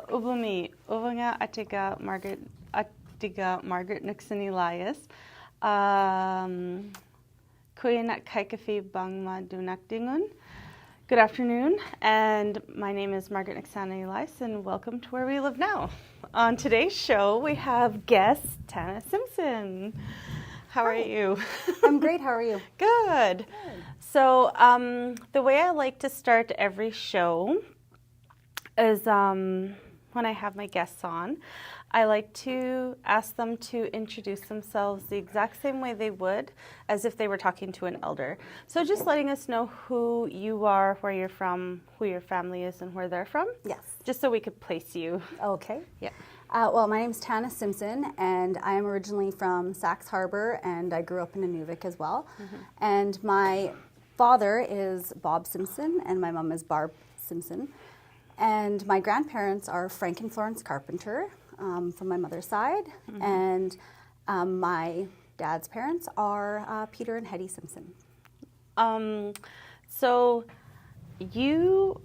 Ubumi, Uvanga Atiga Margaret Noksana Elias, Quyanaq Qaikaffi Pangma Nunaptingnun. Good afternoon, and my name is Margaret Noksana Elias, and welcome to Where We Live Now. On today's show, we have guest Tanis Simpson. How are you? I'm great. How are you? Good. So the way I like to start every show is when I have my guests on, I like to ask them to introduce themselves the exact same way they would as if they were talking to an elder. So just letting us know who you are, where you're from, who your family is, and where they're from. Yes. Just so we could place you. Okay. Yeah. Well, my name's Tanis Simpson, and I am originally from Sachs Harbour, and I grew up in Inuvik as well. Mm-hmm. And my father is Bob Simpson, and my mom is Barb Simpson. And my grandparents are Frank and Florence Carpenter from my mother's side, mm-hmm. and my dad's parents are Peter and Hetty Simpson. So you,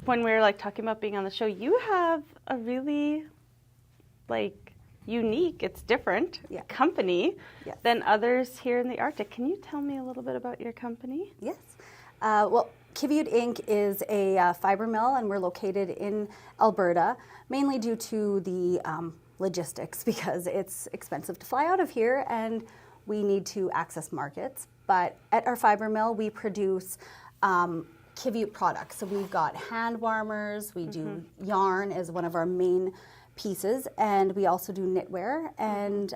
when we were talking about being on the show, you have a really unique, it's different, company than others here in the Arctic. Can you tell me a little bit about your company? Yes. Well, Qiviut Inc. is a fibre mill, and we're located in Alberta, mainly due to the logistics, because it's expensive to fly out of here and we need to access markets. But at our fibre mill, we produce Qiviut products. So we've got hand warmers, we do yarn as one of our main pieces, and we also do knitwear, and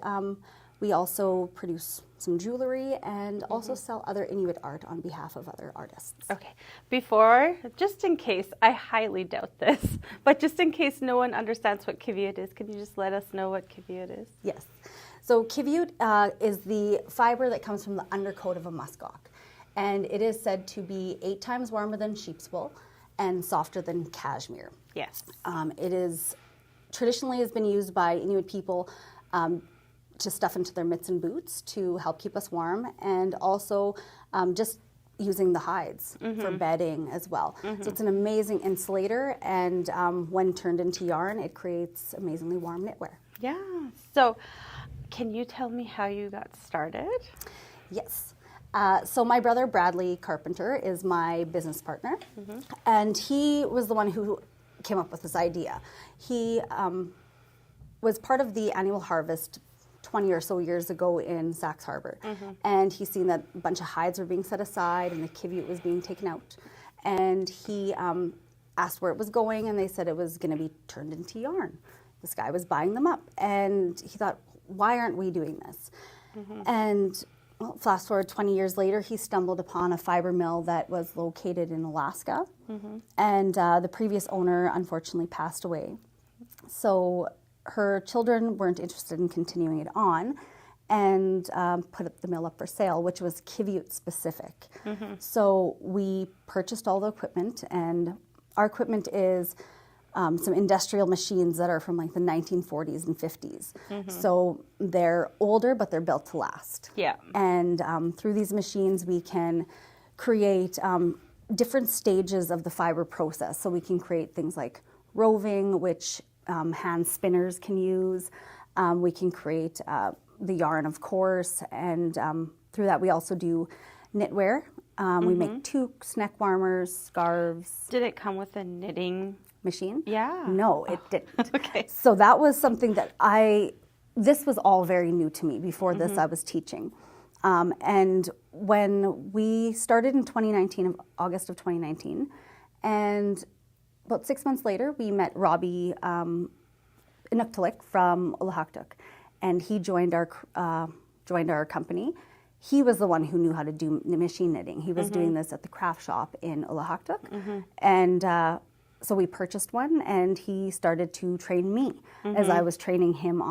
we also produce some jewelry and also sell other Inuit art on behalf of other artists. Okay. Before, just in case, I highly doubt this, but just in case no one understands what Qiviut is, can you just let us know what Qiviut is? Yes. So Qiviut is the fiber that comes from the undercoat of a muskox, and it is said to be 8 times warmer than sheep's wool and softer than cashmere. Yes. It is traditionally has been used by Inuit people to stuff into their mitts and boots to help keep us warm, and also just using the hides for bedding as well. So it's an amazing insulator, and when turned into yarn, it creates amazingly warm knitwear. Yeah. So can you tell me how you got started? Yes. So my brother Bradley Carpenter is my business partner, and he was the one who came up with this idea. He was part of the annual harvest 20 or so years ago in Sachs Harbour, and he seen that a bunch of hides were being set aside and the Qiviut was being taken out, and he asked where it was going, and they said it was going to be turned into yarn. This guy was buying them up, and he thought, why aren't we doing this? And well, fast forward 20 years later, he stumbled upon a fiber mill that was located in Alaska, and the previous owner unfortunately passed away. So her children weren't interested in continuing it on, and put the mill up for sale, which was Qiviut specific. So we purchased all the equipment, and our equipment is some industrial machines that are from like the 1940s and 50s. So they're older, but they're built to last. Yeah. And through these machines, we can create different stages of the fiber process. So we can create things like roving, which hand spinners can use. We can create the yarn, of course, and through that we also do knitwear. We make toques, neck warmers, scarves. Did it come with a knitting machine? Yeah. No, it didn't. Okay. So that was something that this was all very new to me. Before this, I was teaching. And when we started in 2019, August of 2019, and about 6 months later, we met Robbie Inuktitut from УvaGut, and he joined our company. He was the one who knew how to do machine knitting. He was doing this at the craft shop in УvaGut, and so we purchased one, and he started to train me as I was training him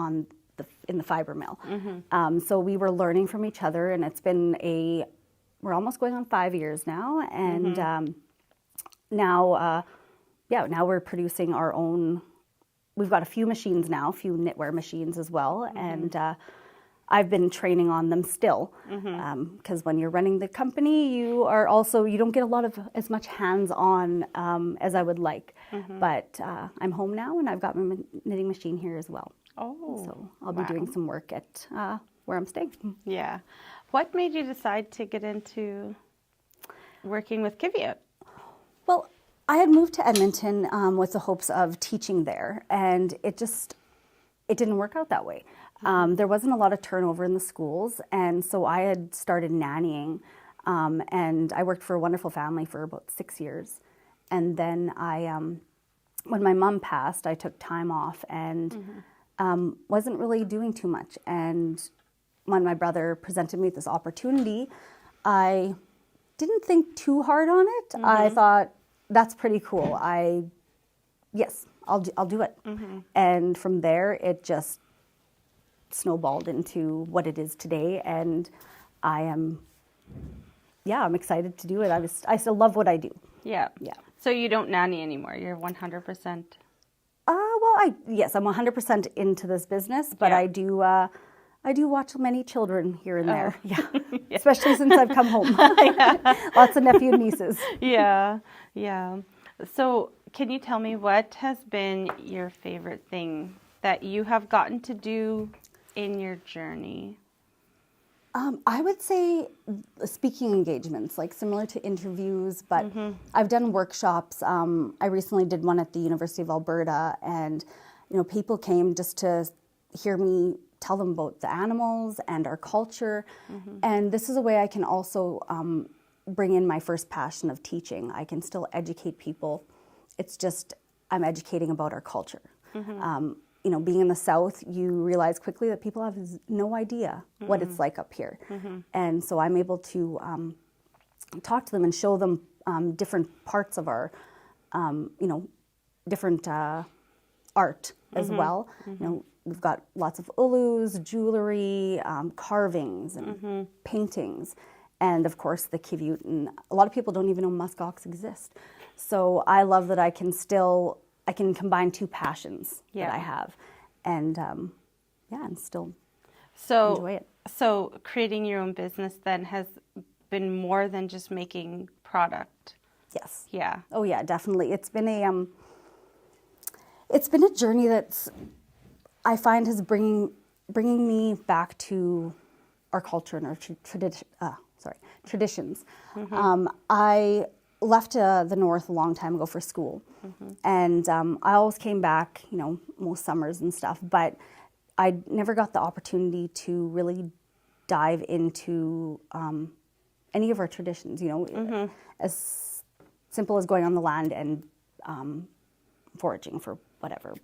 in the fiber mill. So we were learning from each other, and it's been we're almost going on 5 years now, and now we're producing our own. We've got a few machines now, a few knitwear machines as well, and I've been training on them still, because when you're running the company, you don't get as much hands-on as I would like. But I'm home now, and I've got my knitting machine here as well. Oh, so I'll be doing some work at where I'm staying. Yeah. What made you decide to get into working with Qiviut? Well, I had moved to Edmonton with the hopes of teaching there, and it didn't work out that way. There wasn't a lot of turnover in the schools, and so I had started nannying, and I worked for a wonderful family for about 6 years. And then when my mom passed, I took time off and wasn't really doing too much. And when my brother presented me with this opportunity, I didn't think too hard on it. I thought, that's pretty cool. Yes, I'll do it. And from there, it just snowballed into what it is today, and I'm excited to do it. I still love what I do. Yeah. So you don't nanny anymore. You're 100%. Yes, I'm 100% into this business, but I do watch many children here and there. Yeah. Especially since I've come home. Lots of nephew and nieces. Yeah. So can you tell me what has been your favorite thing that you have gotten to do in your journey? I would say speaking engagements, like similar to interviews, but I've done workshops. I recently did one at the University of Alberta, and people came just to hear me tell them about the animals and our culture. And this is a way I can also bring in my first passion of teaching. I can still educate people. It's just I'm educating about our culture. Being in the South, you realize quickly that people have no idea what it's like up here. And so I'm able to talk to them and show them different parts of our, different art as well. We've got lots of ulus, jewelry, carvings, and paintings, and of course the Qiviut. And a lot of people don't even know muskox exist. So I love that I can combine two passions that I have, and and still enjoy it. So creating your own business then has been more than just making product. Yes. Yeah. Oh yeah, definitely. It's been a journey that's I find has bringing me back to our culture and our traditions. I left the North a long time ago for school, and I always came back, most summers and stuff, but I never got the opportunity to really dive into any of our traditions, as simple as going on the land and foraging for whatever,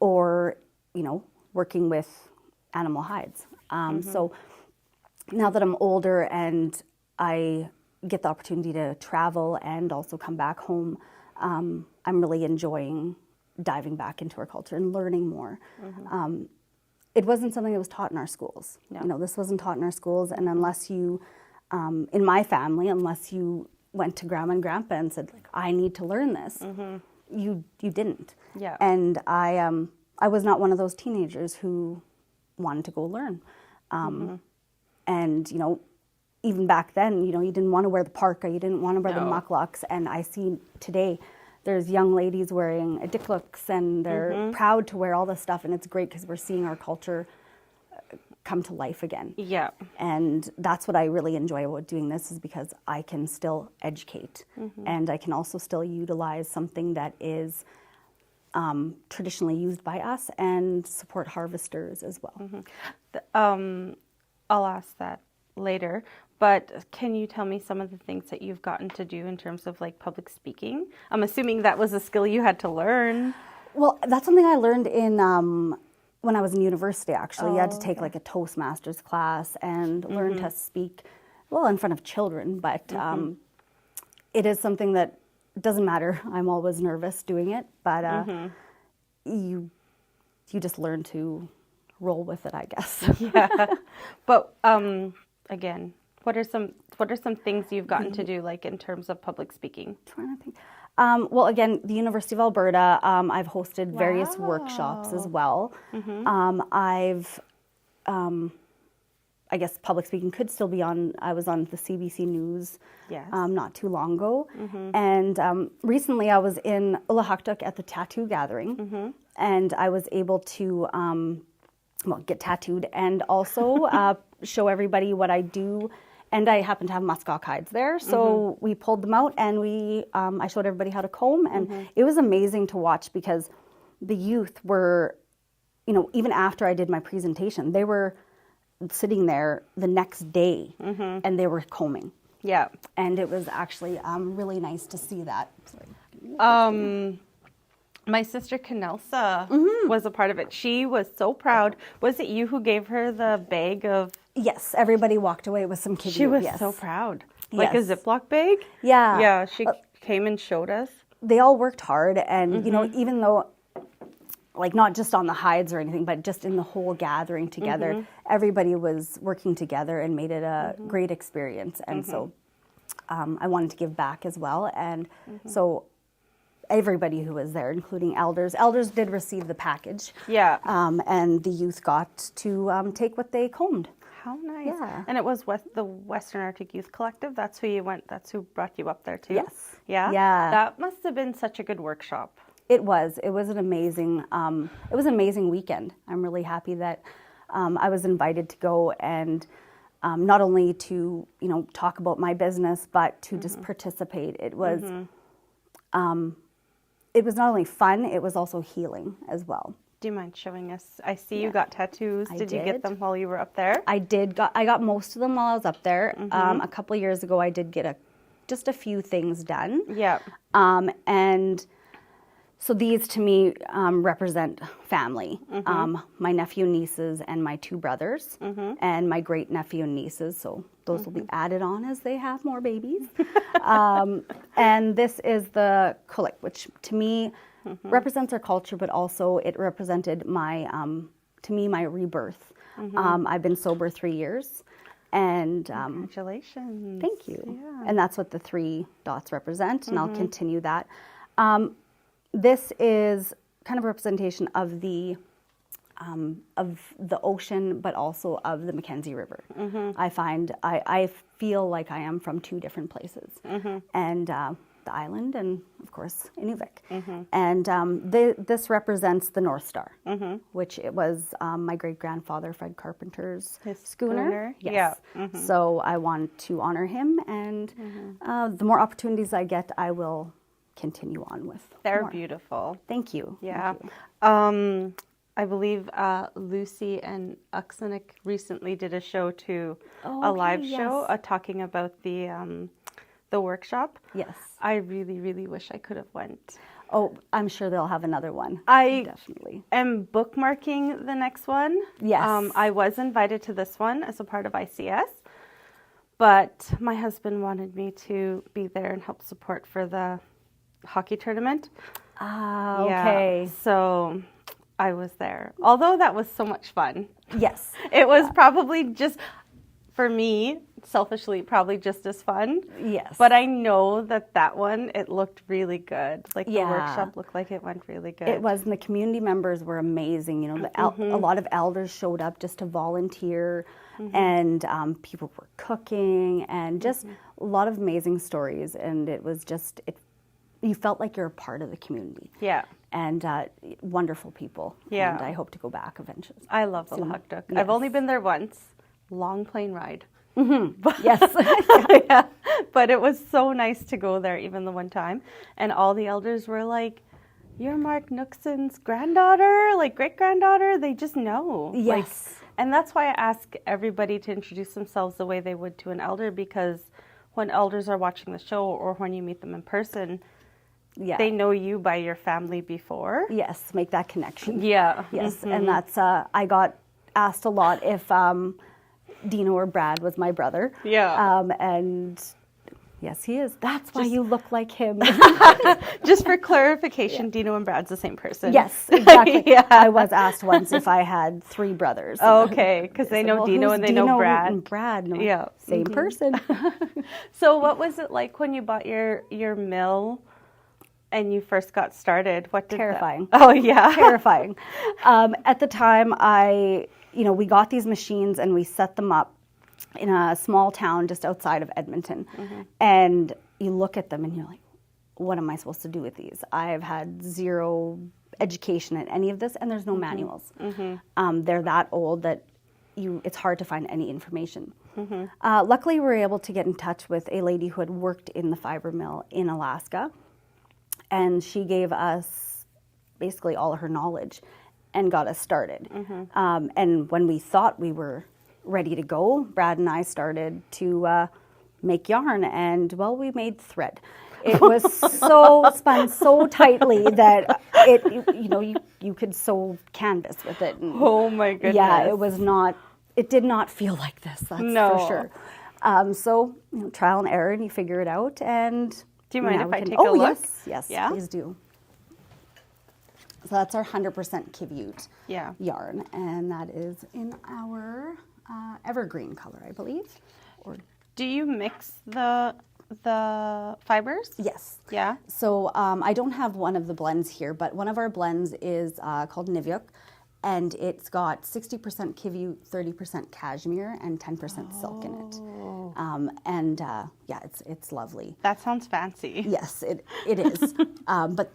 or, you know, working with animal hides. So now that I'm older and I get the opportunity to travel and also come back home, I'm really enjoying diving back into our culture and learning more. It wasn't something that was taught in our schools. No. You know, this wasn't taught in our schools, and unless you, in my family, unless you went to grandma and grandpa and said, like, I need to learn this, you didn't. Yeah. And I was not one of those teenagers who wanted to go learn. And, you know, even back then, you know, you didn't want to wear the parka, you didn't want to wear the mucklucks. And I see today, there's young ladies wearing dicklooks, and they're proud to wear all this stuff. And it's great because we're seeing our culture come to life again. Yeah. And that's what I really enjoy about doing this, is because I can still educate, and I can also still utilize something that is traditionally used by us and support harvesters as well. I'll ask that later, but can you tell me some of the things that you've gotten to do in terms of like public speaking? I'm assuming that was a skill you had to learn. Well, that's something I learned in when I was in university, actually. You had to take like a Toastmasters class and learn to speak, well, in front of children, but it is something that doesn't matter. I'm always nervous doing it, but you just learn to roll with it, I guess. Yeah. But again, what are some things you've gotten to do, like in terms of public speaking? Trying to think. Well, again, the University of Alberta, I've hosted various workshops as well. I guess public speaking could still be on. I was on the CBC News not too long ago. And recently I was in УvaGuT at the tattoo gathering, and I was able to get tattooed and also show everybody what I do. And I happen to have muskox hides there, so we pulled them out, and I showed everybody how to comb, and it was amazing to watch, because the youth were, you know, even after I did my presentation, they were sitting there the next day, and they were combing. Yeah. And it was actually really nice to see that. My sister Canelsa was a part of it. She was so proud. Was it you who gave her the bag of... Yes, everybody walked away with some Qiviut. She was so proud. Like a Ziploc bag? Yeah. Yeah, she came and showed us. They all worked hard, and, you know, even though, like, not just on the hides or anything, but just in the whole gathering together, everybody was working together and made it a great experience. And so I wanted to give back as well. And so everybody who was there, including elders did receive the package. Yeah. And the youth got to take what they combed. How nice. Yeah. And it was the Western Arctic Youth Collective. That's who you went. That's who brought you up there too. Yes. Yeah. Yeah. That must have been such a good workshop. It was. It was an amazing. It was an amazing weekend. I'm really happy that I was invited to go, and not only to, you know, talk about my business, but to just participate. It was. It was not only fun, it was also healing as well. Do you mind showing us? I see you got tattoos. Did you get them while you were up there? I did. I got most of them while I was up there. A couple of years ago, I did get just a few things done. Yeah. And so these to me represent family. My nephew and nieces and my two brothers and my great nephew and nieces. So those will be added on as they have more babies. And this is the Qiviut, which to me represents our culture, but also it represented my, to me, my rebirth. I've been sober 3 years. And congratulations. Thank you. Yeah. And that's what the 3 dots represent, and I'll continue that. This is kind of a representation of the ocean, but also of the Mackenzie River. I find I feel like I am from 2 different places, and the island, and of course Inuvik. And this represents the North Star, which it was my great grandfather Fred Carpenter's schooner. Yes. Yeah. So I want to honor him, and the more opportunities I get, I will continue on with. They're more. Beautiful. Thank you. Yeah. Thank you. I believe Lucy and Uxanic recently did a show too, a live show talking about the the workshop. Yes. I really, really wish I could have went. Oh, I'm sure they'll have another one. I definitely am bookmarking the next one. Yes. I was invited to this one as a part of ICS, but my husband wanted me to be there and help support for the hockey tournament. Ah, okay. Yeah, so I was there. Although that was so much fun. Yes. It was probably just, for me, selfishly, probably just as fun. Yes. But I know that one, it looked really good. Like the workshop looked like it went really good. It was, and the community members were amazing. You know, a lot of elders showed up just to volunteer, and people were cooking, and just a lot of amazing stories. And it was just, you felt like you're a part of the community. Yeah. And wonderful people. Yeah. And I hope to go back eventually. I love Ulahaktuk. Yes. I've only been there once. Long plane ride. Yes. Yeah. But it was so nice to go there even the one time. And all the elders were like, "You're Mark Nookson's granddaughter, like great-granddaughter." They just know. Yes. Like, and that's why I ask everybody to introduce themselves the way they would to an elder, because when elders are watching the show or when you meet them in person, they know you by your family before. Yes, make that connection. Yeah. Yes, and that's, I got asked a lot if Dino or Brad was my brother. Yeah. And yes, he is. That's why you look like him. Just for clarification, Dino and Brad's the same person. Yes, exactly. Yeah. I was asked once if I had 3 brothers. Oh, okay, because they know Dino and they know Brad. And Brad. No, yeah. Same person. So what was it like when you bought your mill and you first got started? What did Terrifying. Oh, yeah. Terrifying. At the time, we got these machines and we set them up in a small town just outside of Edmonton. And you look at them and you're like, what am I supposed to do with these? I've had zero education in any of this, and there's no manuals. They're that old that it's hard to find any information. Luckily, we were able to get in touch with a lady who had worked in the fiber mill in Alaska, and she gave us basically all of her knowledge and got us started. And when we thought we were ready to go, Brad and I started to make yarn, and we made thread. It was so spun so tightly that you could sew canvas with it. And oh my goodness! Yeah, it did not feel like this. That's for sure. So trial and error, and you figure it out. And do you mind if I take a look? Yes, yeah? Please do. So that's our 100% Qiviut yarn, and that is in our evergreen color, I believe. Do you mix the fibers? Yes. Yeah. So I don't have one of the blends here, but one of our blends is called Inuvialuk, and it's got 60% Qiviut, 30% cashmere, and 10% silk in it. It's lovely. That sounds fancy. Yes, it is. But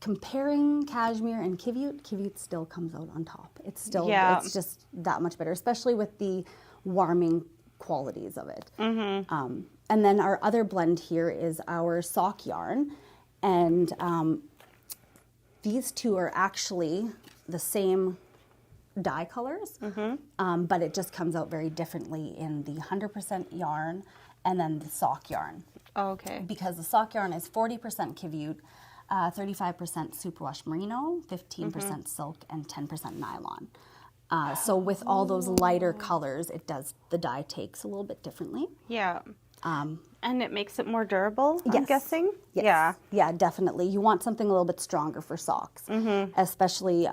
comparing cashmere and Qiviut still comes out on top. It's just that much better, especially with the warming qualities of it. And then our other blend here is our sock yarn, and these two are actually the same dye colors, but it just comes out very differently in the 100% yarn and then the sock yarn. Oh, okay. Because the sock yarn is 40% Qiviut, 35% superwash merino, 15% silk, and 10% nylon. So with all those lighter colors, the dye takes a little bit differently. Yeah. And it makes it more durable, I'm guessing? Yes. Yeah. Yeah, definitely. You want something a little bit stronger for socks, especially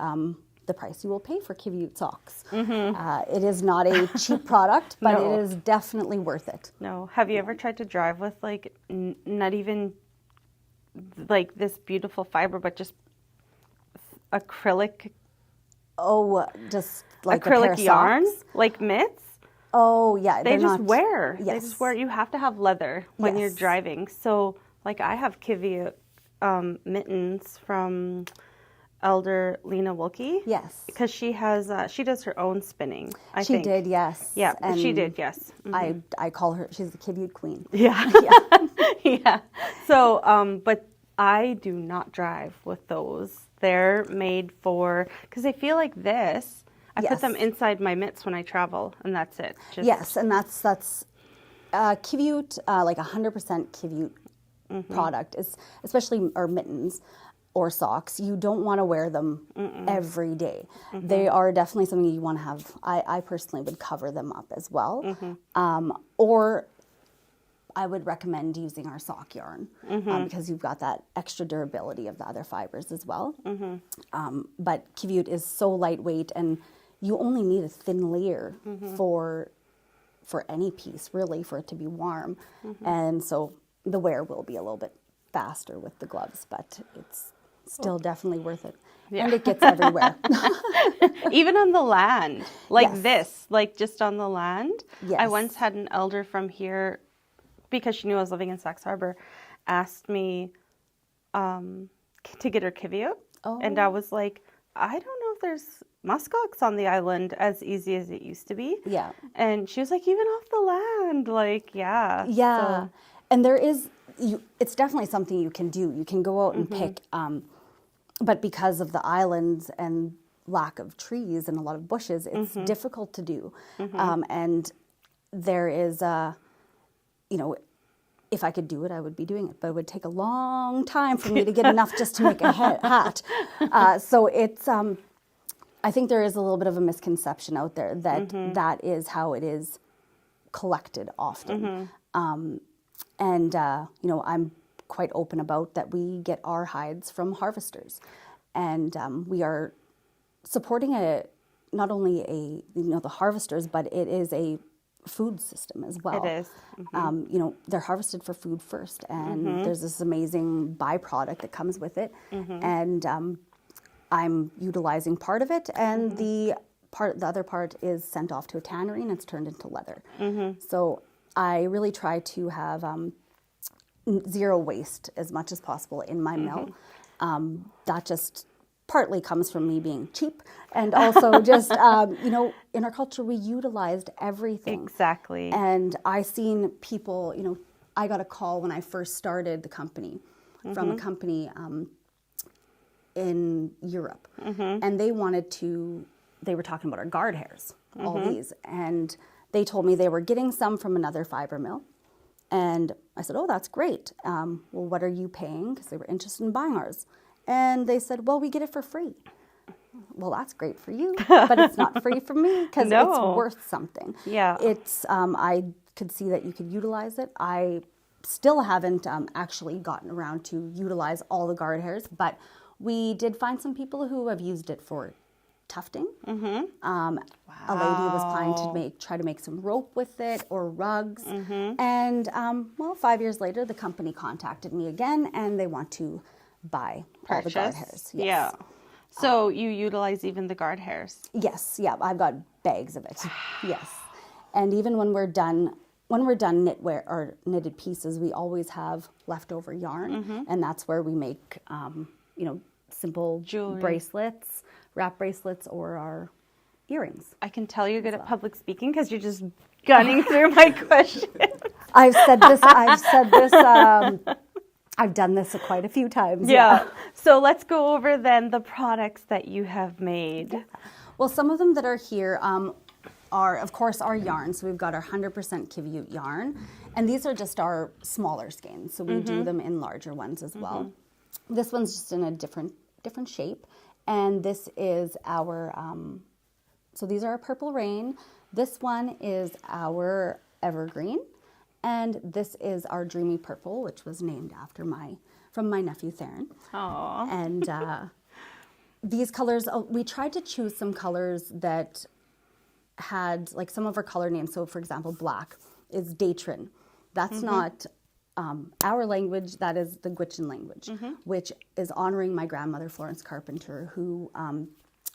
the price you will pay for Qiviut socks. It is not a cheap product, but it is definitely worth it. No. Have you ever tried to drive with, like, not even, like, this beautiful fiber, but just acrylic? Oh, just like acrylic a pair of yarn? Socks? Like mitts? Oh, yeah. They just wear. Yes. They just wear. You have to have leather when you're driving. So, like, I have Qiviut mittens from Elder Lena Wilkie. Yes. Because she has, she does her own spinning, I She think. did, yes. Yeah, And she did, yes. I call her, she's the Qiviut queen. Yeah. Yeah. So, but I do not drive with those. They're made for, because they feel like this. I put them inside my mitts when I travel, and that's it. Yes, and that's Qiviut, like 100% Qiviut product, is especially or mittens or socks. You don't want to wear them every day. They are definitely something you want to have. I personally would cover them up as well, or I would recommend using our sock yarn because you've got that extra durability of the other fibers as well. But Qiviut is so lightweight, and you only need a thin layer for any piece, really, for it to be warm. And so the wear will be a little bit faster with the gloves, but it's still definitely worth it. Yeah. And it gets everywhere. Even on the land, like Yes. this, like just on the land. Yes. I once had an elder from here, because she knew I was living in Sachs Harbour, asked me to get her Qiviut. And I was like, I don't know if there's muskox on the island as easy as it used to be. Yeah. And she was like, even off the land, like, yeah. Yeah. So, and there is, it's definitely something you can do. You can go out and pick, but because of the islands and lack of trees and a lot of bushes, it's difficult to do. And there is, you know, if I could do it, I would be doing it, but it would take a long time for me to get enough just to make a hat. So it's, I think there is a little bit of a misconception out there that that is how it is collected often. And, you know, I'm quite open about that we get our hides from harvesters. And we are supporting not only the harvesters, but it is a food system as well. It is. You know, they're harvested for food first, and there's this amazing byproduct that comes with it. And I'm utilizing part of it, and the other part is sent off to a tannery, and it's turned into leather. So I really try to have zero waste as much as possible in my mill. That just partly comes from me being cheap, and also just, you know, in our culture, we utilized everything. Exactly. And I seen people, you know, I got a call when I first started the company from a company in Europe, and they were talking about our guard hairs, all these, and they told me they were getting some from another fiber mill. And I said, oh, that's great. Well, what are you paying? Because they were interested in buying ours. And they said, well, we get it for free. Well, that's great for you, but it's not free for me because it's worth something. Yeah. It's, I could see that you could utilize it. I still haven't actually gotten around to utilize all the guard hairs, but we did find some people who have used it for tufting. A lady was planning to try to make some rope with it or rugs. And well, 5 years later, the company contacted me again, and they want to buy all the guard hairs. Yes. Yeah. So you utilize even the guard hairs? Yes. Yeah. I've got bags of it. Yes. And even when we're done knitwear or knitted pieces, we always have leftover yarn, and that's where we make, you know, simple jewelry, bracelets, wrap bracelets, or our earrings. I can tell you're good at public speaking because you're just gunning through my questions. I've done this quite a few times. Yeah. So let's go over then the products that you have made. Yeah. Well, some of them that are here are, of course, our yarn. So we've got our 100% Qiviut yarn. And these are just our smaller skeins. So we do them in larger ones as well. This one's just in a different shape. And this is our, so these are our Purple Rain. This one is our Evergreen. And this is our Dreamy Purple, which was named after from my nephew Theron. Aww. And these colors, we tried to choose some colors that had, like, some of our color names. So, for example, black is Datrin. That's not our language, that is the Gwich'in language, which is honoring my grandmother, Florence Carpenter, who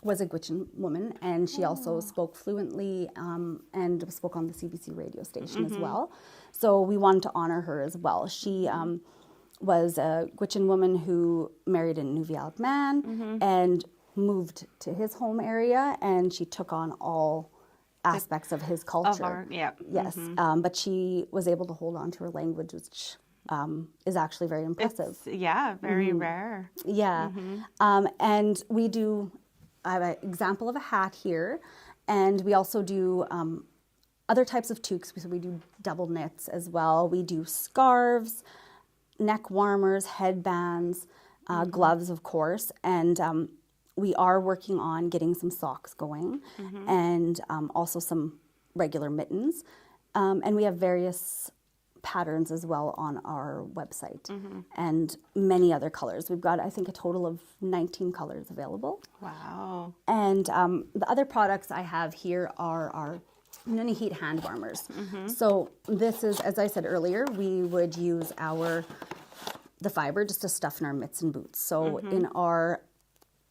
was a Gwich'in woman, and she also spoke fluently and spoke on the CBC radio station as well. So we wanted to honor her as well. She was a Gwich'in woman who married an Inuvialuk man and moved to his home area, and she took on all aspects of his culture. Yes, but she was able to hold on to her language, which is actually very impressive. It's, very rare. Yeah, and we do, I have an example of a hat here, and we also do other types of toques. So we do double knits as well. We do scarves, neck warmers, headbands, gloves, of course. And we are working on getting some socks going and also some regular mittens. And we have various patterns as well on our website and many other colors. We've got, I think, a total of 19 colors available. Wow. And the other products I have here are our Nunagijavut hand warmers. So this is, as I said earlier, we would use the fiber just to stuff in our mitts and boots. So in our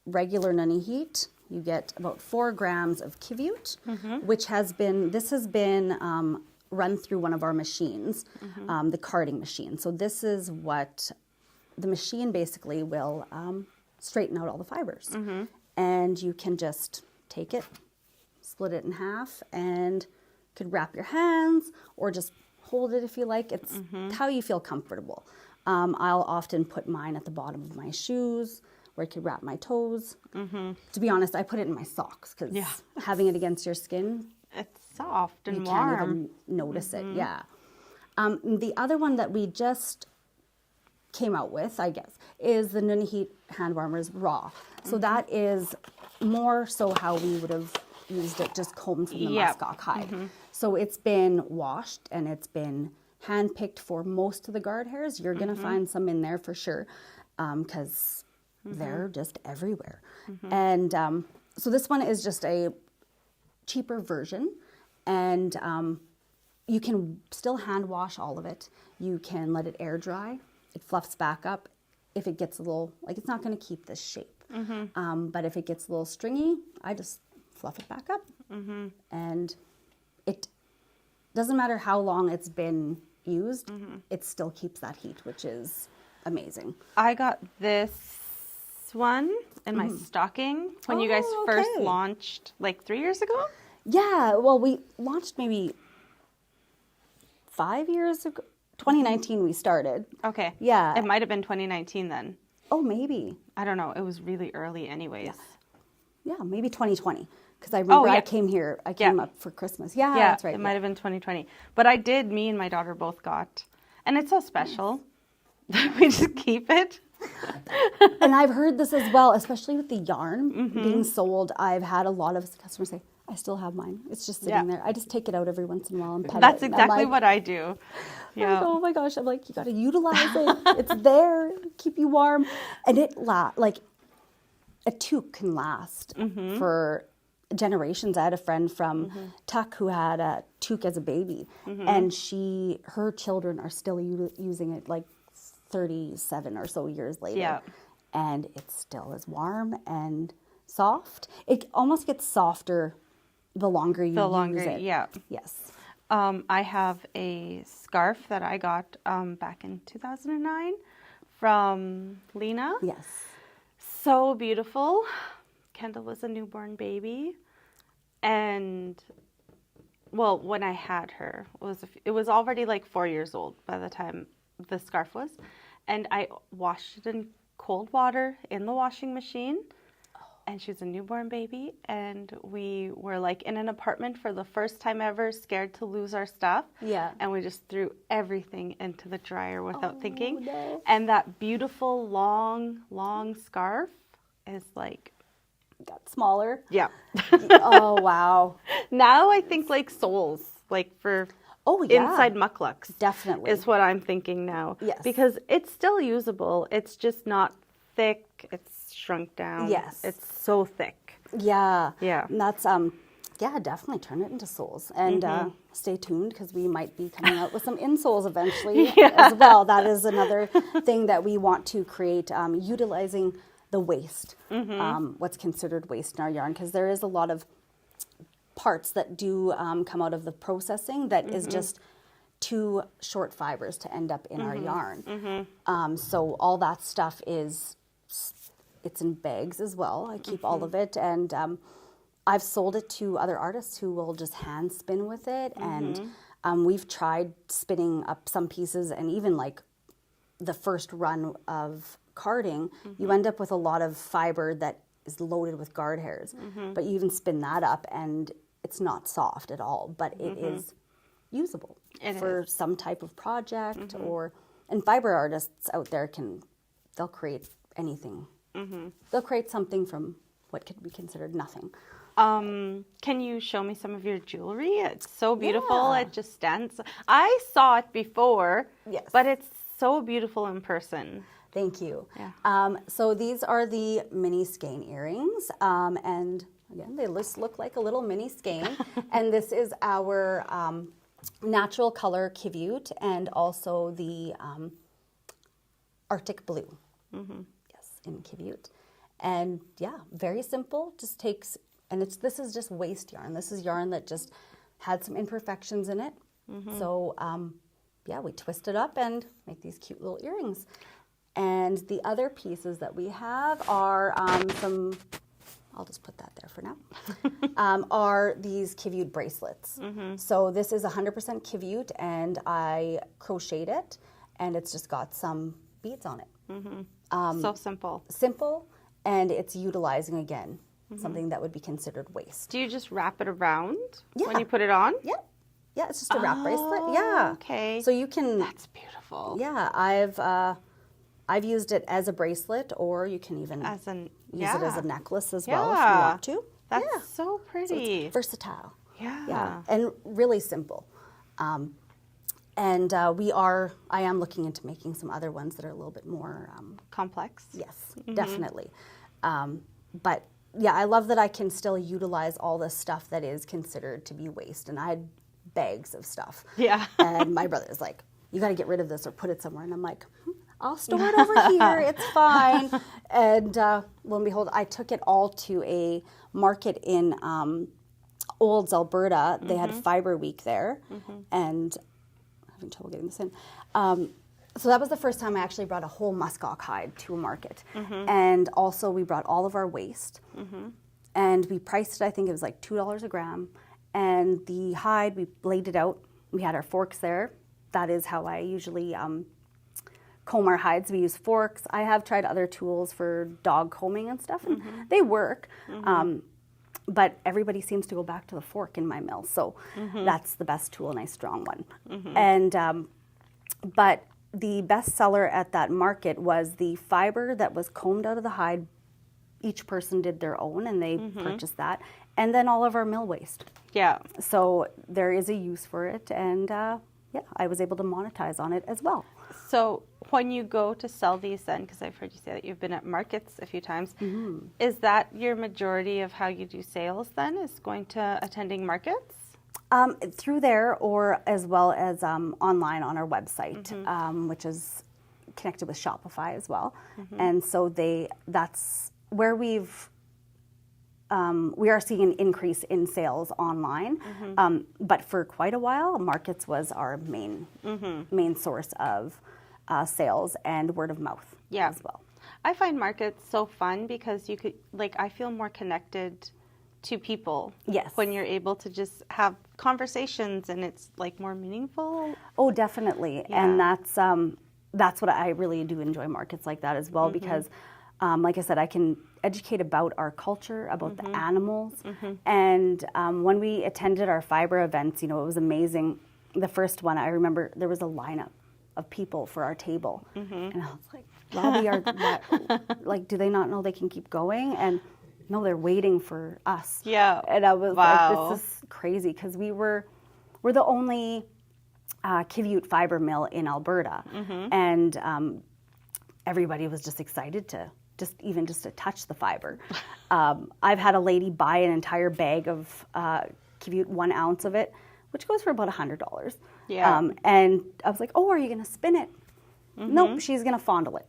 regular Nunagijavut, you get about 4 grams of Qiviut, which has been run through one of our machines, the carding machine. So this is what the machine basically will straighten out all the fibers. And you can just take it, split it in half, and could wrap your hands or just hold it if you like. It's how you feel comfortable. I'll often put mine at the bottom of my shoes where I could wrap my toes. To be honest, I put it in my socks because having it against your skin, it's soft and you warm. can't even notice it. Yeah. The other one that we just came out with, I guess, is the Nunagijavut hand warmers raw. So that is more so how we would have used it, just combed from the muskox hide. So it's been washed and it's been hand-picked for most of the guard hairs. You're going to find some in there for sure because they're just everywhere. And so this one is just a cheaper version, and you can still hand wash all of it. You can let it air dry. It fluffs back up. If it gets a little, like, it's not going to keep this shape. But if it gets a little stringy, I just fluff it back up. And it doesn't matter how long it's been used, it still keeps that heat, which is amazing. I got this one in my stocking when you guys first launched, like 3 years ago? Yeah, well, we launched maybe 5 years ago. 2019 we started. Okay. Yeah. It might have been 2019 then. Oh, maybe. I don't know. It was really early anyways. Yeah, maybe 2020. Because I remember I came here, I came up for Christmas. Yeah, that's right. It might have been 2020. But me and my daughter both got. And it's so special. We just keep it. And I've heard this as well, especially with the yarn being sold. I've had a lot of customers say, I still have mine. It's just sitting there. I just take it out every once in a while and pet That's it. exactly what I do. Yeah. Oh my gosh. I'm like, you got to utilize it. It's there. Keep you warm. And like a toque can last for generations. I had a friend from Tuck who had a toque as a baby, and her children are still using it like 37 or so years later. Yeah. And it still is warm and soft. It almost gets softer the longer you use it. Yeah. Yes. I have a scarf that I got back in 2009 from Lena. Yes. So beautiful. Kendall was a newborn baby. And, well, when I had her, it was already like 4 years old by the time the scarf was. And I washed it in cold water in the washing machine. And she was a newborn baby, and we were like in an apartment for the first time ever, scared to lose our stuff. Yeah. And we just threw everything into the dryer without thinking. No. And that beautiful long scarf is like... got smaller. Yeah. Oh, wow. Now I think like soles, like for inside mucklucks. Definitely. Is what I'm thinking now. Yes. Because it's still usable. It's just not thick. It's shrunk down. Yes. It's so thick. Yeah. Yeah. And that's, definitely turn it into soles. And stay tuned because we might be coming out with some insoles eventually as well. That is another thing that we want to create, utilizing the waste, what's considered waste in our yarn, because there is a lot of parts that do come out of the processing that is just too short fibers to end up in our yarn. So all that stuff it's in bags as well. I keep all of it, and I've sold it to other artists who will just hand spin with it, and we've tried spinning up some pieces, and even like the first run of carding, you end up with a lot of fiber that is loaded with guard hairs, but you even spin that up and it's not soft at all, but it is usable for some type of project and fiber artists out there they'll create anything. They'll create something from what could be considered nothing. Can you show me some of your jewelry? It's so beautiful. It just stands. I saw it before, but it's so beautiful in person. Thank you. Yeah. So these are the mini skein earrings, and again, they just look like a little mini skein. And this is our natural color Qiviut, and also the Arctic blue. Yes, in Qiviut. And yeah, very simple. Just takes, and this is just waste yarn. This is yarn that just had some imperfections in it. So yeah, we twist it up and make these cute little earrings. And the other pieces that we have are I'll just put that there for now, are these Qiviut bracelets. So this is 100% Qiviut, and I crocheted it, and it's just got some beads on it. So simple. Simple, and it's utilizing, again, something that would be considered waste. Do you just wrap it around when you put it on? Yeah. Yeah, it's just a wrap bracelet. Yeah. Okay. So you can... That's beautiful. Yeah, I've used it as a bracelet, or you can even use it as a necklace as well if you want to. That's so pretty. So it's versatile. Yeah. And really simple. I am looking into making some other ones that are a little bit more... complex. Yes, definitely. But yeah, I love that I can still utilize all this stuff that is considered to be waste. And I had bags of stuff. Yeah. And my brother's like, you got to get rid of this or put it somewhere. And I'm like, I'll store it over here. It's fine. And lo and behold, I took it all to a market in Olds, Alberta. They had Fibre Week there. And I'm having trouble getting this in. So that was the first time I actually brought a whole muskox hide to a market. And also we brought all of our waste. And we priced it, I think it was like $2 a gram. And the hide, we laid it out. We had our forks there. That is how I usually comb our hides. We use forks. I have tried other tools for dog combing and stuff, and they work. But everybody seems to go back to the fork in my mill. So that's the best tool, a nice strong one. And but the best seller at that market was the fiber that was combed out of the hide. Each person did their own, and they purchased that. And then all of our mill waste. Yeah. So there is a use for it, and yeah, I was able to monetize on it as well. So when you go to sell these then, because I've heard you say that you've been at markets a few times, is that your majority of how you do sales then, is going to attending markets? Through there, or as well as online on our website, which is connected with Shopify as well. And so that's where we are seeing an increase in sales online, but for quite a while, markets was our main source of sales and word of mouth as well. I find markets so fun because you could, I feel more connected to people when you're able to just have conversations, and it's more meaningful. Oh, definitely. And that's what I really do enjoy markets like that as well, because like I said, I can educate about our culture, about the animals. And when we attended our fiber events, it was amazing. The first one, I remember there was a lineup of people for our table. And I was like, Robbie, do they not know they can keep going? And no, they're waiting for us. Yeah. And I was like, this is crazy, because we're the only Qiviut fiber mill in Alberta. And everybody was just excited to just to touch the fiber. I've had a lady buy an entire bag of Qiviut, 1 ounce of it, which goes for about $100. Yeah. And I was like, oh, are you going to spin it? Nope, she's going to fondle it.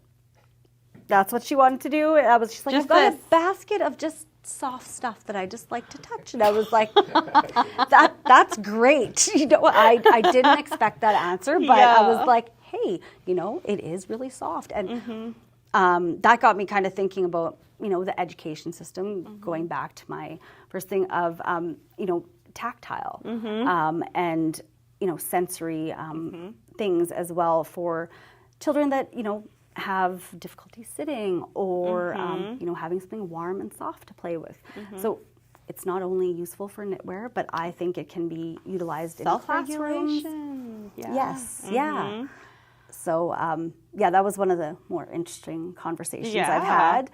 That's what she wanted to do. And I was just like, I've got a basket of just soft stuff that I just like to touch. And I was like, that's great. I didn't expect that answer, but I was like, hey, it is really soft. And that got me kind of thinking about, the education system, going back to my first thing of, tactile and, sensory things as well for children that, have difficulty sitting or, having something warm and soft to play with. So it's not only useful for knitwear, but I think it can be utilized in classrooms. Yeah. Yes, yeah. So, that was one of the more interesting conversations I've had.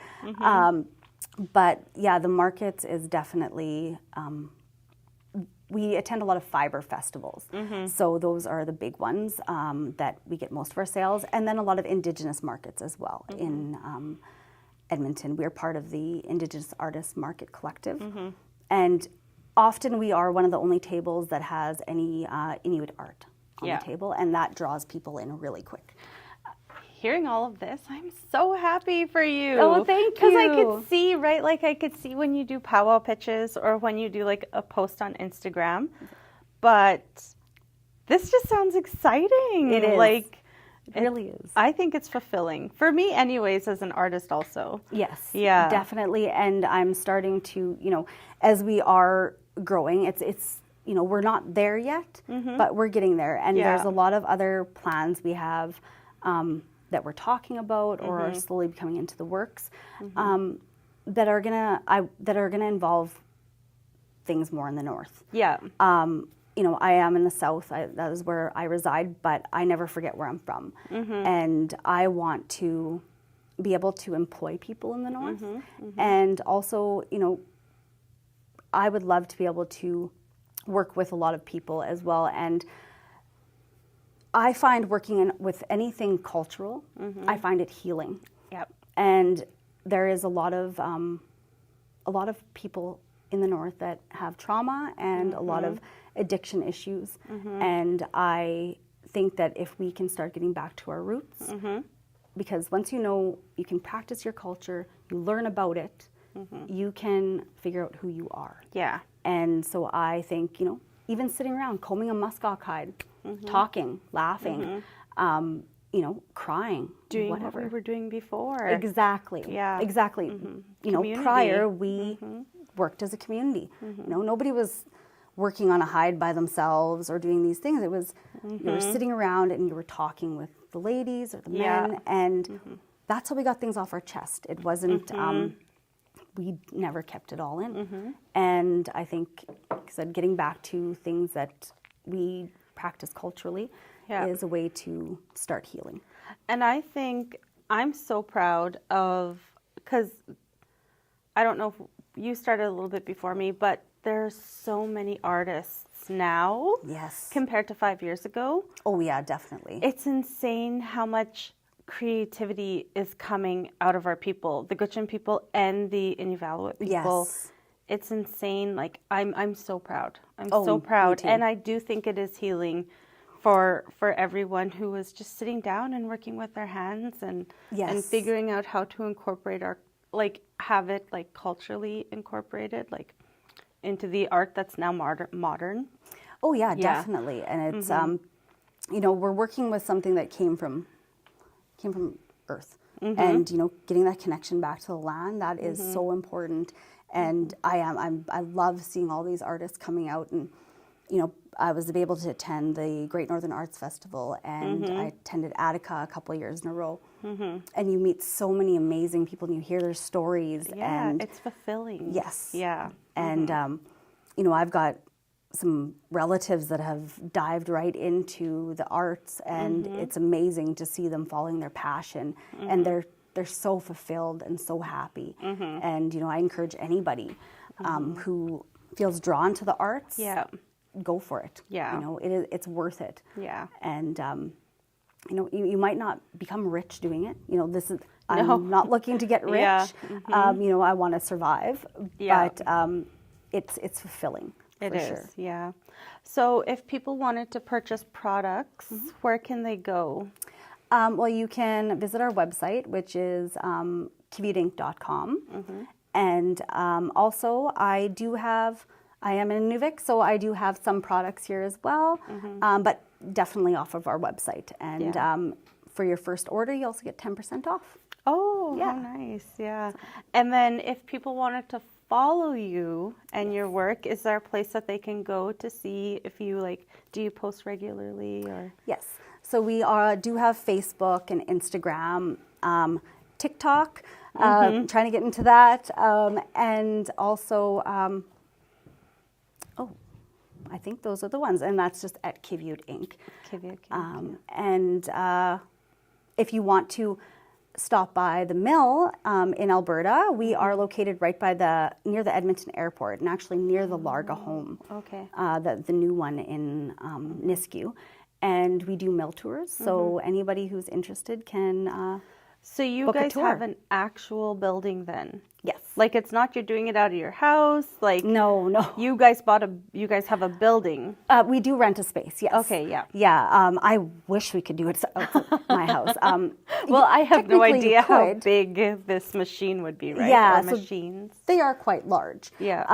But yeah, the markets is definitely, we attend a lot of fibre festivals. So those are the big ones that we get most of our sales. And then a lot of Indigenous markets as well in Edmonton. We're part of the Indigenous Artists Market Collective. And often we are one of the only tables that has any Inuit art on the table. And that draws people in really quick. Hearing all of this, I'm so happy for you. Oh, thank you. Because I could see, right, like I could see when you do powwow pitches or when you do like a post on Instagram. But this just sounds exciting. It is. Like, it really is. I think it's fulfilling. For me anyways, as an artist also. Yes. Yeah. Definitely. And I'm starting to, as we are growing, it's we're not there yet, but we're getting there. And there's a lot of other plans we have that we're talking about or are slowly becoming into the works that are gonna involve things more in the north. Yeah. I am in the south. That is where I reside, but I never forget where I'm from, and I want to be able to employ people in the north, and also, I would love to be able to work with a lot of people as well. And I find working with anything cultural, I find it healing. Yep. And there is a lot of people in the north that have trauma and a lot of addiction issues. And I think that if we can start getting back to our roots, because once you can practice your culture, you learn about it, you can figure out who you are. Yeah. And so I think, even sitting around, combing a muskox hide, talking, laughing, crying, doing whatever. what we were doing before. Exactly. Yeah. Exactly. Community. Prior we worked as a community. Nobody was working on a hide by themselves or doing these things. It was you were sitting around and you were talking with the ladies or the men, and that's how we got things off our chest. It wasn't. We never kept it all in. And I think, like I said, getting back to things that we practice culturally is a way to start healing. And I think I'm so proud of, because I don't know if you started a little bit before me, but there's so many artists now compared to 5 years ago. Oh yeah, definitely. It's insane how much creativity is coming out of our people, the Gutchen people and the Inuvialuk people. Yes. It's insane. Like I'm so proud. I'm so proud. And I do think it is healing for everyone who is just sitting down and working with their hands and figuring out how to incorporate our, like, have it like culturally incorporated, like into the art that's now modern. Oh yeah, definitely. And it's we're working with something that came from earth, and getting that connection back to the land, that is so important. And I love seeing all these artists coming out, and I was able to attend the Great Northern Arts Festival, and I attended Attica a couple of years in a row, and you meet so many amazing people and you hear their stories. And it's fulfilling. Yes. Yeah. And I've got some relatives that have dived right into the arts, and it's amazing to see them following their passion, and they're so fulfilled and so happy. And I encourage anybody who feels drawn to the arts, go for it. It's worth it. And you might not become rich doing it. I'm not looking to get rich. I want to survive, but it's fulfilling. It is, sure. Yeah. So if people wanted to purchase products, where can they go? Well, you can visit our website, which is qiviutinc.com. And also, I am in Inuvik, so I do have some products here as well, but definitely off of our website. And for your first order, you also get 10% off. Oh, how nice. Yeah. And then if people wanted to follow you and your work, is there a place that they can go to see if you do you post regularly or? Yes. So we do have Facebook and Instagram, TikTok, trying to get into that, and also Oh, I think those are the ones, and that's just at Qiviut Inc. Qiviut Inc. And if you want to stop by the mill in Alberta, we are located right by near the Edmonton Airport, and actually near the Larga home. Okay. The new one in Nisku, and we do mill tours. So anybody who's interested can. So you book a guys tour. have an actual building then? Yes. Like it's not you're doing it out of your house. Like No. You guys have a building. We do rent a space. Yes. Okay. Yeah. Yeah. I wish we could do it outside my house. Well, I have no technically you idea how could. big this machine would be, right? Yeah, Or so machines. They are quite large. Yeah.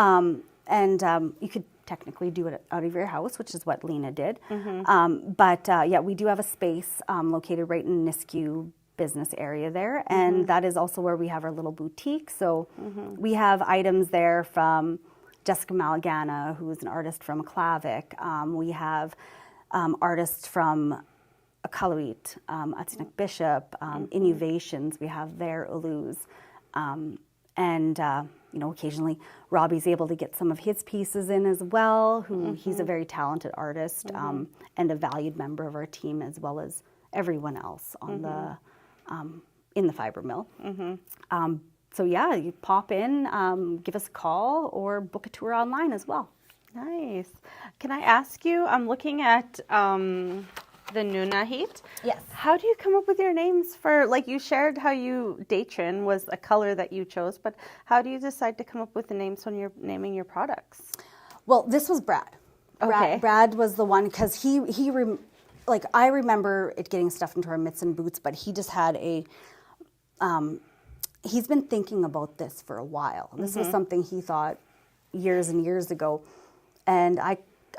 And you could technically do it out of your house, which is what Lena did. But yeah, we do have a space located right in Nisku business area there, and that is also where we have our little boutique. So we have items there from Jessica Malagana, who is an artist from Qiviut. We have artists from Qiviut, Qiyanaq Bishop, Innovations. We have their ulus, and you know, occasionally Robbie's able to get some of his pieces in as well. He's a very talented artist and a valued member of our team, as well as everyone else on the in the fiber mill. So yeah, you pop in, give us a call, or book a tour online as well. Nice. Can I ask you? I'm looking at the Nunagijavut. Yes. How do you come up with your names for? Like you shared how Datrin was a color that you chose, but how do you decide to come up with the names when you're naming your products? Well, this was Brad. Okay. Brad was the one, because like I remember it getting stuffed into our mitts and boots, but he just had he's been thinking about this for a while. This was something he thought years and years ago, and I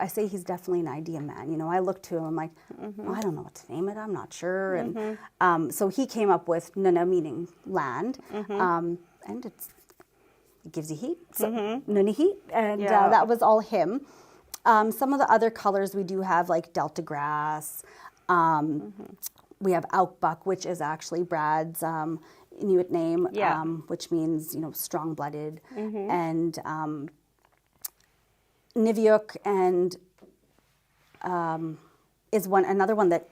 say he's definitely an idea man. You know, I look to him, I'm like, well, I don't know what to name it. I'm not sure. And so he came up with Nuna, meaning land, and it gives you heat. So Nuna heat, and that was all him. Some of the other colors we do have, like Delta grass. We have Oukpak, which is actually Brad's Inuit name, which means, you know, strong-blooded, and Inuvialuk, and is another one that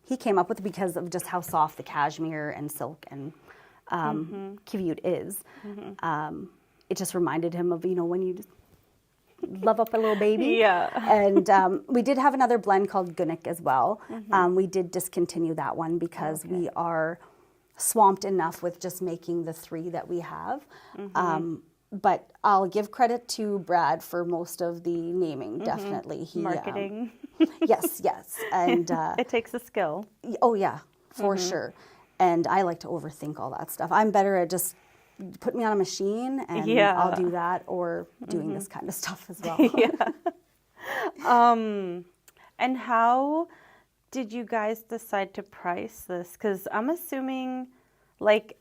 he came up with because of just how soft the cashmere and silk and Qiviut is. It just reminded him of, you know, when you just love up a little baby. Yeah. And we did have another blend called Qiyanaq as well. We did discontinue that one because we are swamped enough with just making the three that we have. But I'll give credit to Brad for most of the naming, definitely. He, Marketing. Yes. And it takes a skill. oh, yeah, for sure. And I like to overthink all that stuff. I'm better at just put me on a machine and I'll do that, or doing this kind of stuff as well. And how did you guys decide to price this? Because I'm assuming, like,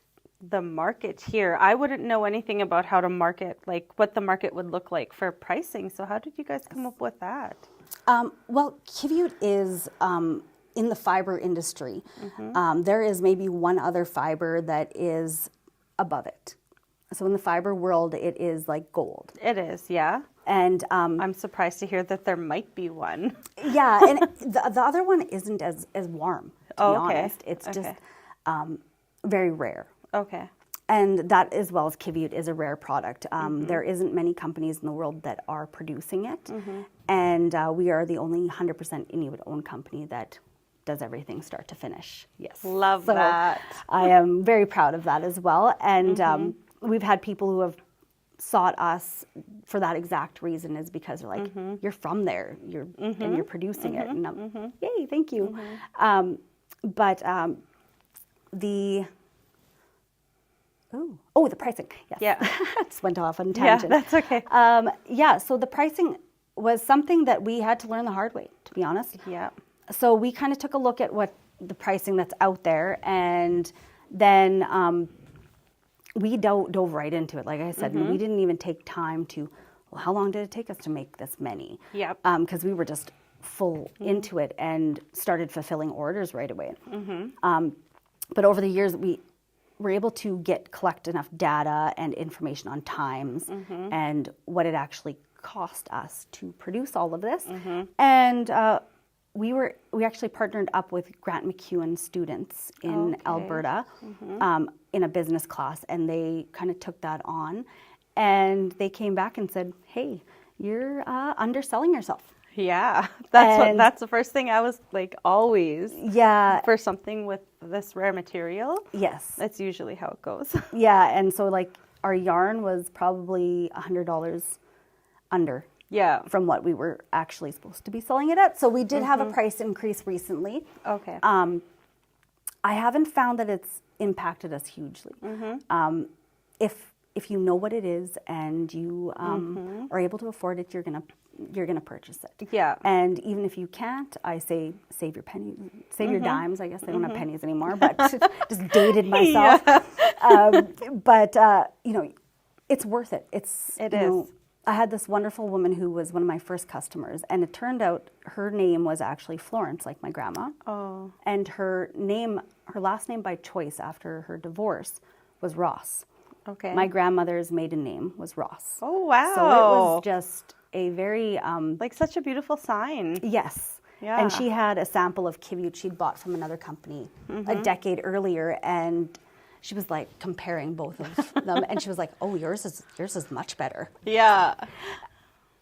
the market here, I wouldn't know anything about how to market, like what the market would look like for pricing. So how did you guys come up with that? Well, Qiviut is in the fiber industry. There is maybe one other fiber that is above it. So in the fiber world, it is like gold. It is, yeah. And I'm surprised to hear that there might be one. Yeah, and the other one isn't as warm, to be honest. It's just very rare. Okay. And that, as well as Qiviut, is a rare product. There isn't many companies in the world that are producing it. And we are the only 100% Inuit-owned company that does everything start to finish. Yes. Love that. I am very proud of that as well. And we've had people who have sought us for that exact reason, is because they're like, you're from there, and you're producing it. And I'm, yay, thank you. But the pricing. Yes. Yeah. Just went off on a tangent. Yeah, that's okay. So the pricing was something that we had to learn the hard way, to be honest. Yeah. So we kind of took a look at what the pricing that's out there, and then we dove right into it. Like I said, we didn't even take time to, well, how long did it take us to make this many? Yep. Because we were just full into it and started fulfilling orders right away. But over the years, were able to collect enough data and information on times and what it actually cost us to produce all of this. And we actually partnered up with Grant MacEwan students in Alberta in a business class, and they kind of took that on, and they came back and said, hey, you're underselling yourself. Yeah, that's the first thing I was like, always. Yeah. For something with this rare material. Yes. That's usually how it goes. Yeah, and so like our yarn was probably $100 under. Yeah. From what we were actually supposed to be selling it at. So we did have a price increase recently. Okay. I haven't found that it's impacted us hugely. If you know what it is and you are able to afford it, you're gonna purchase it. Yeah. And even if you can't, I say save your pennies, save your dimes. I guess they don't have pennies anymore, but just dated myself. But you know, it's worth it. It is. I had this wonderful woman who was one of my first customers, and it turned out her name was actually Florence, like my grandma. Oh. And her last name by choice after her divorce was Ross. Okay. My grandmother's maiden name was Ross. Oh, wow. So it was just a very... like such a beautiful sign. Yes. Yeah. And she had a sample of Qiviut she'd bought from another company a decade earlier, and she was like comparing both of them, and she was like, "Oh, yours is much better." Yeah.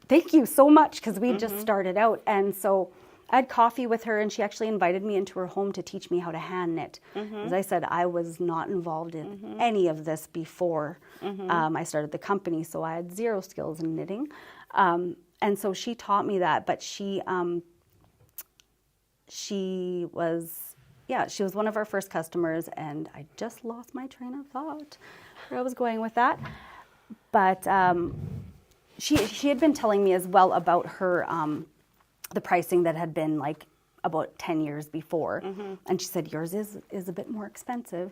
Thank you so much, because we just started out, and so I had coffee with her, and she actually invited me into her home to teach me how to hand knit. As I said, I was not involved in any of this before I started the company, so I had zero skills in knitting, and so she taught me that. But she was one of our first customers, and I just lost my train of thought where I was going with that. But she had been telling me as well about her the pricing that had been like about 10 years before, and she said yours is a bit more expensive,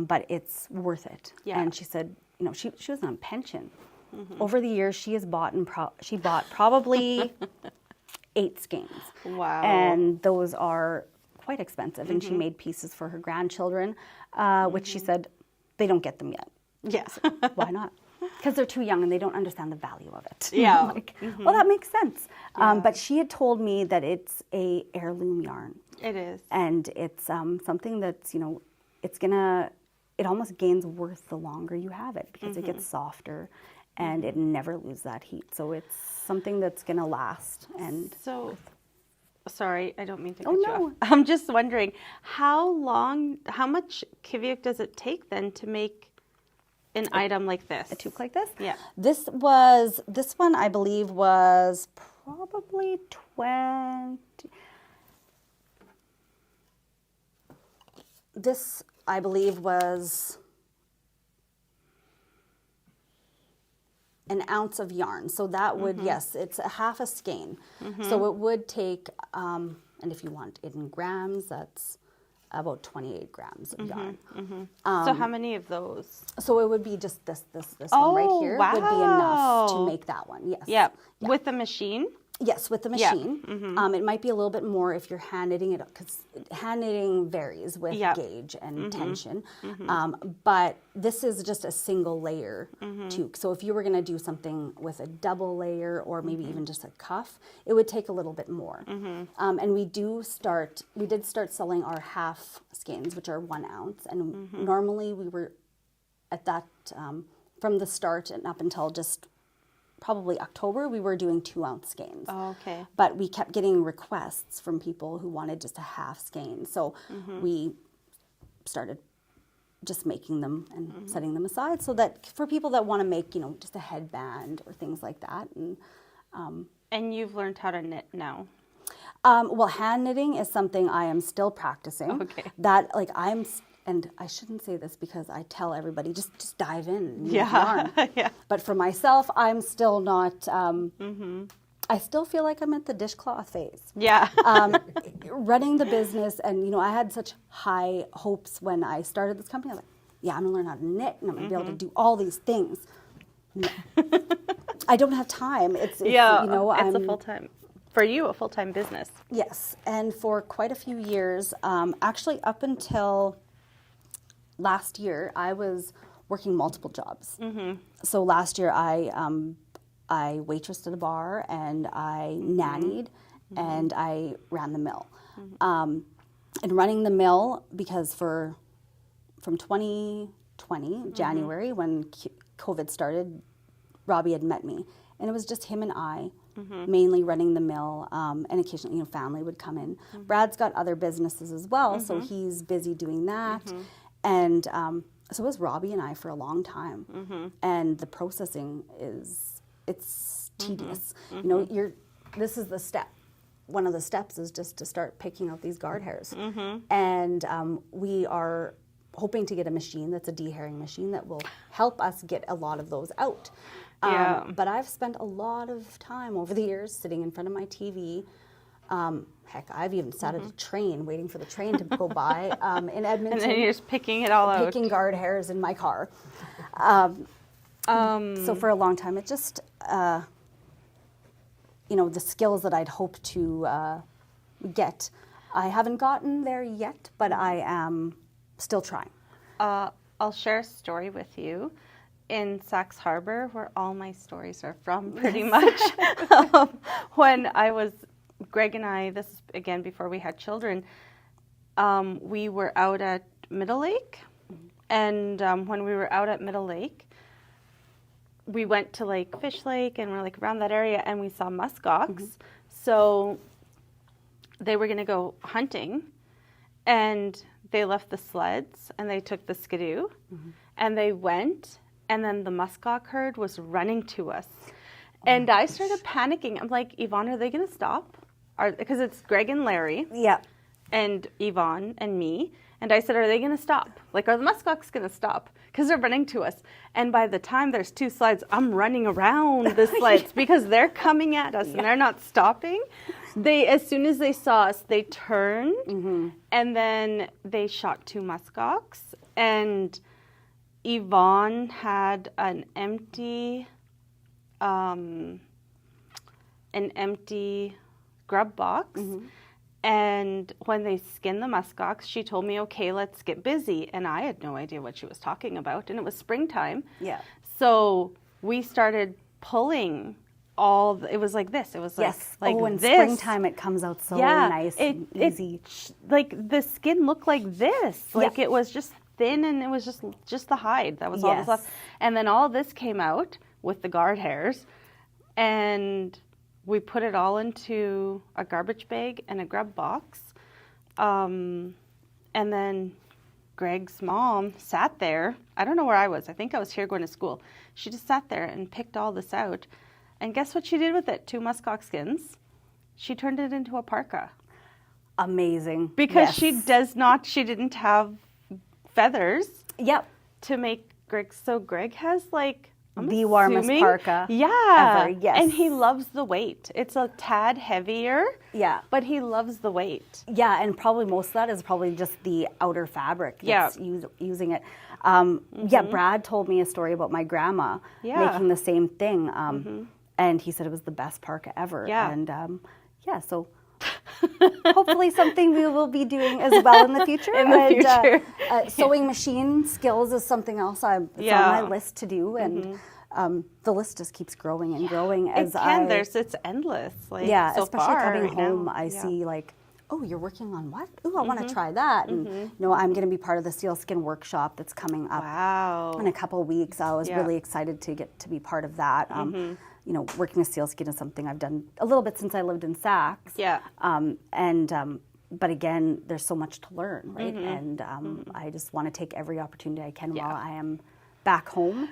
but it's worth it. Yeah. And she said, you know, she was on pension. Over the years, she has bought probably 8 skeins. Wow. And those are quite expensive, and she made pieces for her grandchildren, which she said they don't get them yet. Yes. Why not? Because they're too young and they don't understand the value of it. Yeah. Like, well, that makes sense. Yeah. But she had told me that it's a heirloom yarn. It is. And it's something that's, you know, it almost gains worth the longer you have it, because it gets softer and it never loses that heat. So it's something that's going to last. And so... Sorry, I don't mean to cut you off. I'm just wondering, how much Qiviut does it take then to make an item like this? A toque like this? Yeah. This one I believe was probably 20. This I believe was an ounce of yarn. So that would, yes, it's a half a skein. So it would take, and if you want it in grams, that's about 28 grams of yarn. So how many of those? So it would be just this one right here would be enough to make that one, yes. Yeah. With the machine? Yes, with the machine. It might be a little bit more if you're hand knitting it, because hand knitting varies with gauge and tension. But this is just a single layer toque. So if you were going to do something with a double layer or maybe even just a cuff, it would take a little bit more. And we did start selling our half skeins, which are 1 ounce. And normally we were at that, from the start and up until just probably October, we were doing 2 ounce skeins. Oh, okay. But we kept getting requests from people who wanted just a half skein. So we started just making them and setting them aside, so that for people that want to make, you know, just a headband or things like that. And you've learned how to knit now? Well, hand knitting is something I am still practicing. Okay. That, like, and I shouldn't say this because I tell everybody, just dive in and yarn. Yeah. But for myself, I'm still not, I still feel like I'm at the dishcloth phase. Yeah. Running the business, and, you know, I had such high hopes when I started this company. I was like, yeah, I'm going to learn how to knit, and I'm going to be able to do all these things. No. I don't have time. It's you know, it's a full-time. For you, a full-time business. Yes. And for quite a few years, actually up until last year I was working multiple jobs. So last year I waitressed at a bar, and I nannied, and I ran the mill. And running the mill, because from 2020, January, when COVID started, Robbie had met me. And it was just him and I, mainly running the mill, and occasionally, family would come in. Brad's got other businesses as well, so he's busy doing that. And so it was Robbie and I for a long time. And the processing it's tedious. This is the step. One of the steps is just to start picking out these guard hairs. And we are hoping to get a machine that's a dehairing machine that will help us get a lot of those out. But I've spent a lot of time over the years sitting in front of my TV. Heck, I've even sat at a train waiting for the train to go by in Edmonton. And then you're just picking it all out. Picking guard hairs in my car. So for a long time, it just, the skills that I'd hoped to get, I haven't gotten there yet, but I am still trying. I'll share a story with you. In Sachs Harbour, where all my stories are from, pretty much. When I was, Greg and I, this is again before we had children, we were out at Middle Lake, and when we were out at Middle Lake, we went to Fish Lake, and we're around that area, and we saw muskox. So they were going to go hunting, and they left the sleds, and they took the skidoo, and they went. And then the muskox herd was running to us. And I started panicking. I'm like, Yvonne, are they going to stop? Because it's Greg and Larry. Yeah. And Yvonne and me. And I said, are they going to stop? Are the muskox going to stop? Because they're running to us. And by the time there's 2 sleds, I'm running around the sleds because they're coming at us and they're not stopping. As soon as they saw us, they turned and then they shot 2 muskox. And Yvonne had an empty grub box, and when they skinned the muskox, she told me, "Okay, let's get busy." And I had no idea what she was talking about, and it was springtime. Yeah. So we started pulling it was like this. It was like in this. Springtime it comes out so nice and easy. The skin looked like this. It was just thin, and it was just the hide. That was all that's left. And then all this came out with the guard hairs, and we put it all into a garbage bag and a grub box. And then Greg's mom sat there. I don't know where I was. I think I was here going to school. She just sat there and picked all this out. And guess what she did with it? 2 muskox skins. She turned it into a parka. Amazing. Because she didn't have feathers to make Greg. So Greg has the warmest parka ever. Yes. And he loves the weight. It's a tad heavier. Yeah. But he loves the weight. Yeah, and probably most of that is probably just the outer fabric that's using it. Yeah, Brad told me a story about my grandma making the same thing. And he said it was the best parka ever. Yeah. And so hopefully something we will be doing as well in the future. Sewing machine skills is something else it's on my list to do, and the list just keeps growing and growing as it's endless. Especially coming home, I see oh, you're working on what? Ooh, I want to try that. And I'm going to be part of the sealskin workshop that's coming up in a couple of weeks. I was really excited to get to be part of that. Working with sealskin is something I've done a little bit since I lived in Sachs. Yeah. But again, there's so much to learn, right? And I just want to take every opportunity I can while I am back home.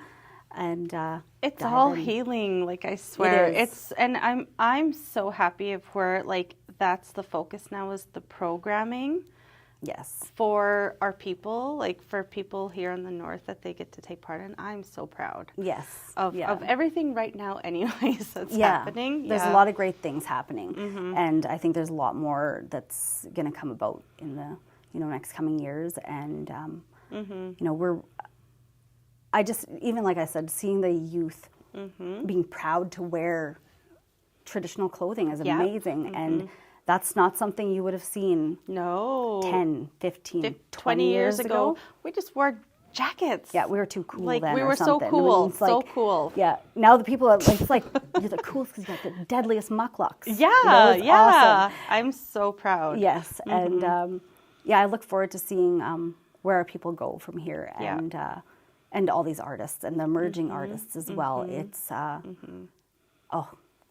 And it's all healing, I swear. And I'm so happy of where that's the focus now, is the programming. Yes. For our people, for people here in the north that they get to take part in. I'm so proud. Yes. Of everything right now anyways that's happening. There's a lot of great things happening. And I think there's a lot more that's going to come about in the next coming years. And I just, even like I said, seeing the youth being proud to wear traditional clothing is amazing. And that's not something you would have seen No. 10, 15, 20 years ago. We just wore jackets. Yeah, we were too cool then. We or were so something. cool. It's like, so cool. Yeah. Now the people are like, it's like, you're the coolest because you got the deadliest mucklucks. Yeah, It's yeah. awesome. I'm so proud. Yes. And I look forward to seeing where people go from here and all these artists and the emerging artists as well. It's,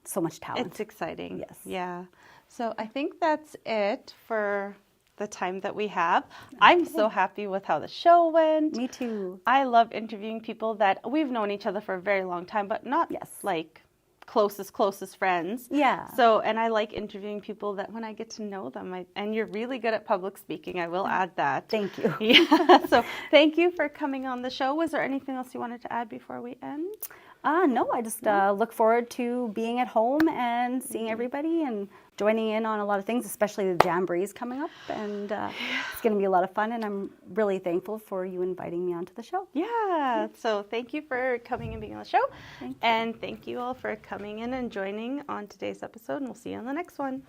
so much talent. It's exciting. Yes. Yeah. So I think that's it for the time that we have. I'm so happy with how the show went. Me too. I love interviewing people that we've known each other for a very long time, but not like closest friends. Yeah. So, and I like interviewing people that when I get to know them, and you're really good at public speaking, I will add that. Thank you. Yeah. So thank you for coming on the show. Was there anything else you wanted to add before we end? No, I just look forward to being at home and seeing everybody and joining in on a lot of things, especially the Jamboree's coming up. And it's going to be a lot of fun. And I'm really thankful for you inviting me onto the show. Yeah. So thank you for coming and being on the show. Thank you. And thank you all for coming in and joining on today's episode. And we'll see you on the next one.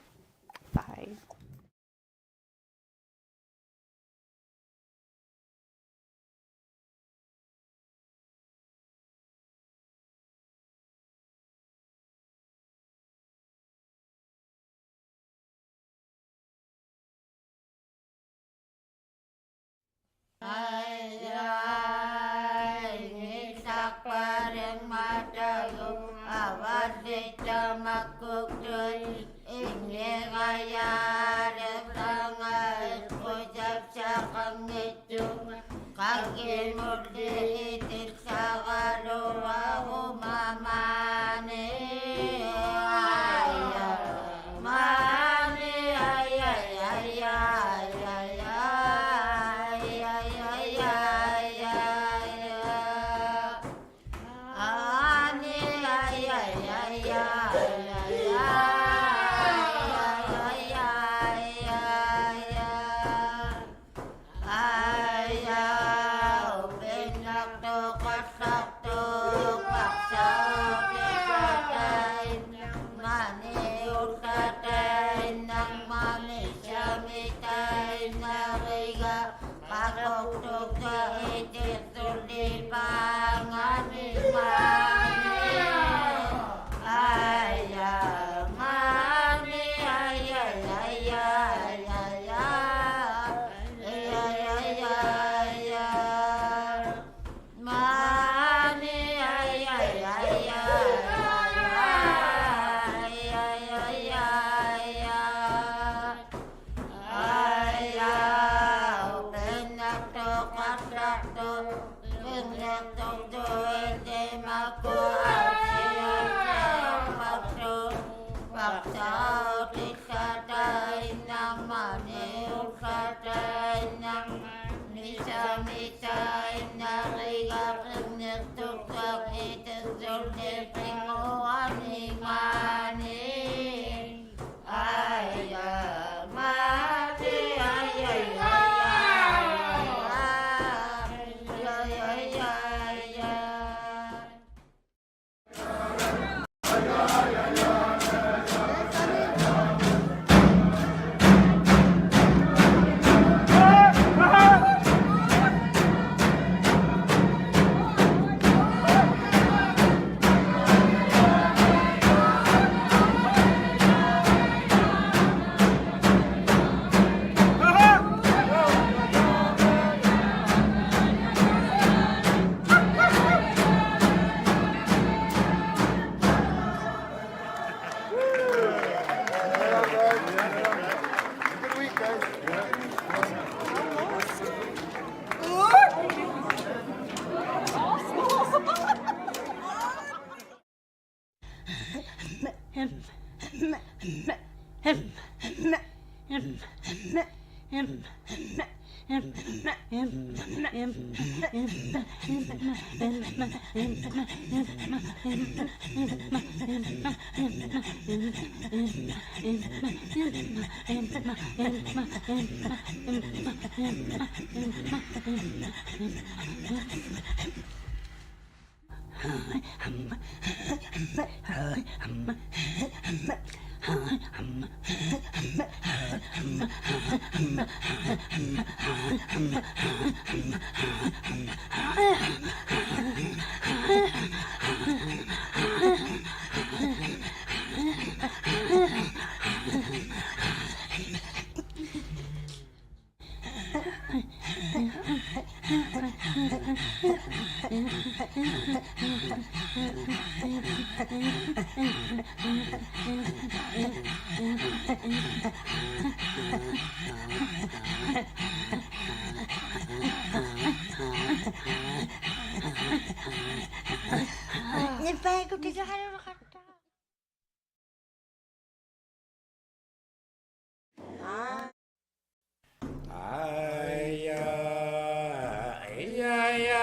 Bye. Ay, ay, ay, ay,